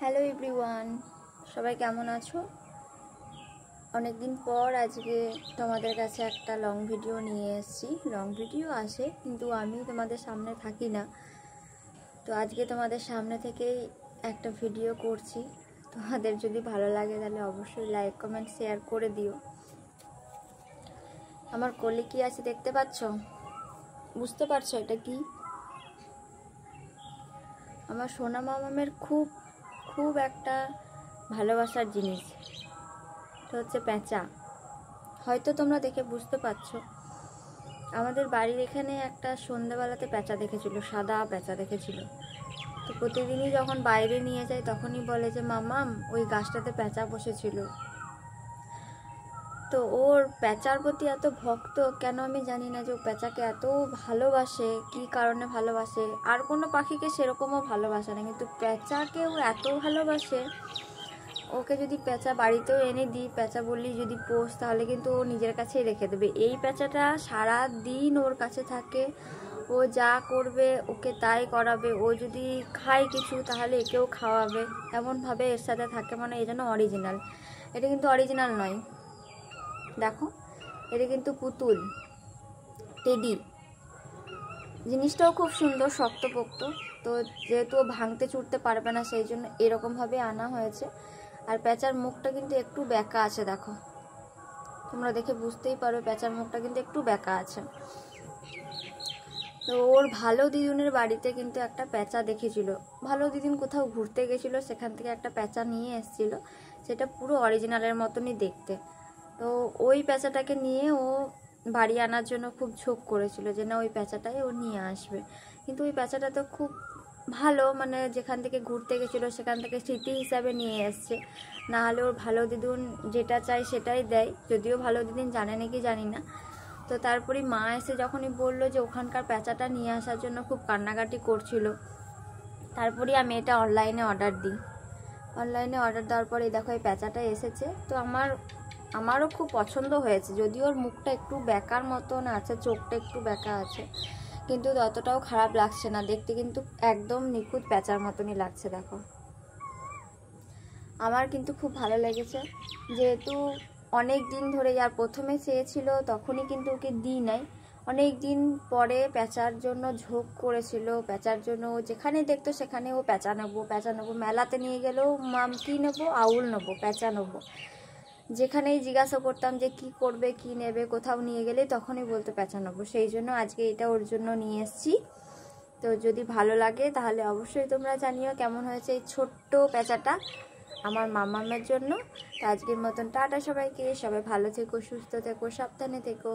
Hello everyone, সবাই কেমন আছো? অনেক দিন পর আজকে তোমাদের কাছে একটা লং ভিডিও নিয়ে এসেছি। লং ভিডিও আসে কিন্তু আমি তোমাদের সামনে থাকি না, তো আজকে তোমাদের সামনে থেকেই একটা ভিডিও করছি। তোমাদের যদি ভালো লাগে তাহলে অবশ্যই লাইক কমেন্ট শেয়ার করে দিও। আমার কোলে কি আছে দেখতে পাচ্ছ? বুঝতে পারছো এটা কি? আমার সোনা মামামের খুব খুব একটা ভালোবাসার জিনিস, এটা হচ্ছে পেঁচা। হয়তো তোমরা দেখে বুঝতে পারছো। আমাদের বাড়ির এখানে একটা সন্ধ্যাবেলাতে পেঁচা দেখেছিল, সাদা পেঁচা দেখেছিল। তো প্রতিদিনই যখন বাইরে নিয়ে যায় তখনই বলে যে মামাম ওই গাছটাতে পেঁচা বসেছিল। তো ওর পেঁচার প্রতি এত ভক্ত কেন আমি জানি না, যে ও পেঁচাকে এত ভালোবাসে, কি কারণে ভালোবাসে। আর কোনো পাখিকে সেরকমও ভালোবাসে না, কিন্তু পেঁচাকে ও এত ভালোবাসে। ওকে যদি পেঁচা বাড়িতেও এনে দিই, পেঁচা বললি যদি পোষ, তাহলে কিন্তু ও নিজের কাছেই রেখে দেবে। এই পেঁচাটা সারা দিন ওর কাছে থাকে, ও যা করবে ওকে তাই করাবে। ও যদি খায় কিছু তাহলে একেও খাওয়াবে, এমনভাবে এর সাথে থাকে। মানে এই জন্য অরিজিনাল। এটা কিন্তু অরিজিনাল নয়, দেখো এটা কিন্তু পুতুল, টেডি। জিনিসটাও খুব সুন্দর, শক্তপোক্ত। তো যেহেতু ও ভাঙতে চুরতে পারবে না, সেই জন্য এরকমভাবে আনা হয়েছে। আর পেঁচার মুখটা কিন্তু একটু বেঁকা আছে, দেখো তোমরা দেখে বুঝতেই পারো পেঁচার মুখটা কিন্তু একটু বেঁকা আছে। তো ওর ভালো দিদুনের বাড়িতে কিন্তু একটা পেঁচা দেখেছিল। ভালো দিদিন কোথাও ঘুরতে গেছিলো, সেখান থেকে একটা পেঁচা নিয়ে এসেছিলো। সেটা পুরো অরিজিনালের মতনই দেখতে। তো ওই পেঁচাটাকে নিয়ে ও বাড়ি আনার জন্য খুব ঝোঁক করেছিল যে না ওই পেঁচাটাই ও নিয়ে আসবে। কিন্তু ওই পেঁচাটা তো খুব ভালো, মানে যেখান থেকে ঘুরতে গেছিলো সেখান থেকে স্মৃতি হিসাবে নিয়ে এসছে। না হলে ওর ভালো দিদুন যেটা চায় সেটাই দেয়, যদিও ভালো দিদুন জানে নাকি জানি না। তো তারপরে মা এসে যখনই বললো যে ওখানকার পেঁচাটা নিয়ে আসার জন্য খুব কান্নাকাটি করছিল, তারপরে আমি এটা অনলাইনে অর্ডার দিই। অনলাইনে অর্ডার দেওয়ার পরে দেখো এই পেঁচাটা এসেছে। তো আমারও খুব পছন্দ হয়েছে, যদিও ওর মুখটা একটু বেঁকার মতন আছে, চোখটা একটু বেঁকা আছে, কিন্তু ততটাও খারাপ লাগছে না দেখতে, কিন্তু একদম নিখুঁত পেঁচার মতনই লাগছে। দেখো আমার কিন্তু খুব ভালো লেগেছে, যেহেতু অনেক দিন ধরে আর প্রথমে চেয়েছিল তখনই কিন্তু ওকে দিই নাই। অনেক দিন পরে পেঁচার জন্য ঝোঁক করেছিল, পেঁচার জন্য যেখানে দেখতো সেখানে ও পেঁচা নেবো পেঁচা নেবো। মেলাতে নিয়ে গেলেও মাম কী নেবো, আউল নেবো, পেঁচা নেবো। যেখানেই জিজ্ঞাসা করতাম যে কি করবে, কি নেবে, কোথাও নিয়ে গেলে তখনই বলতে পেঁচা নেবো। সেই জন্য আজকে এটা ওর জন্য নিয়ে এসেছি। তো যদি ভালো লাগে তাহলে অবশ্যই তোমরা জানিও কেমন হয়েছে এই ছোট্ট পেঁচাটা আমার মামামের জন্য। তো আজকের মতন টাটা সবাইকে, সবাই ভালো থেকো, সুস্থ থেকো, সাবধানে থেকো।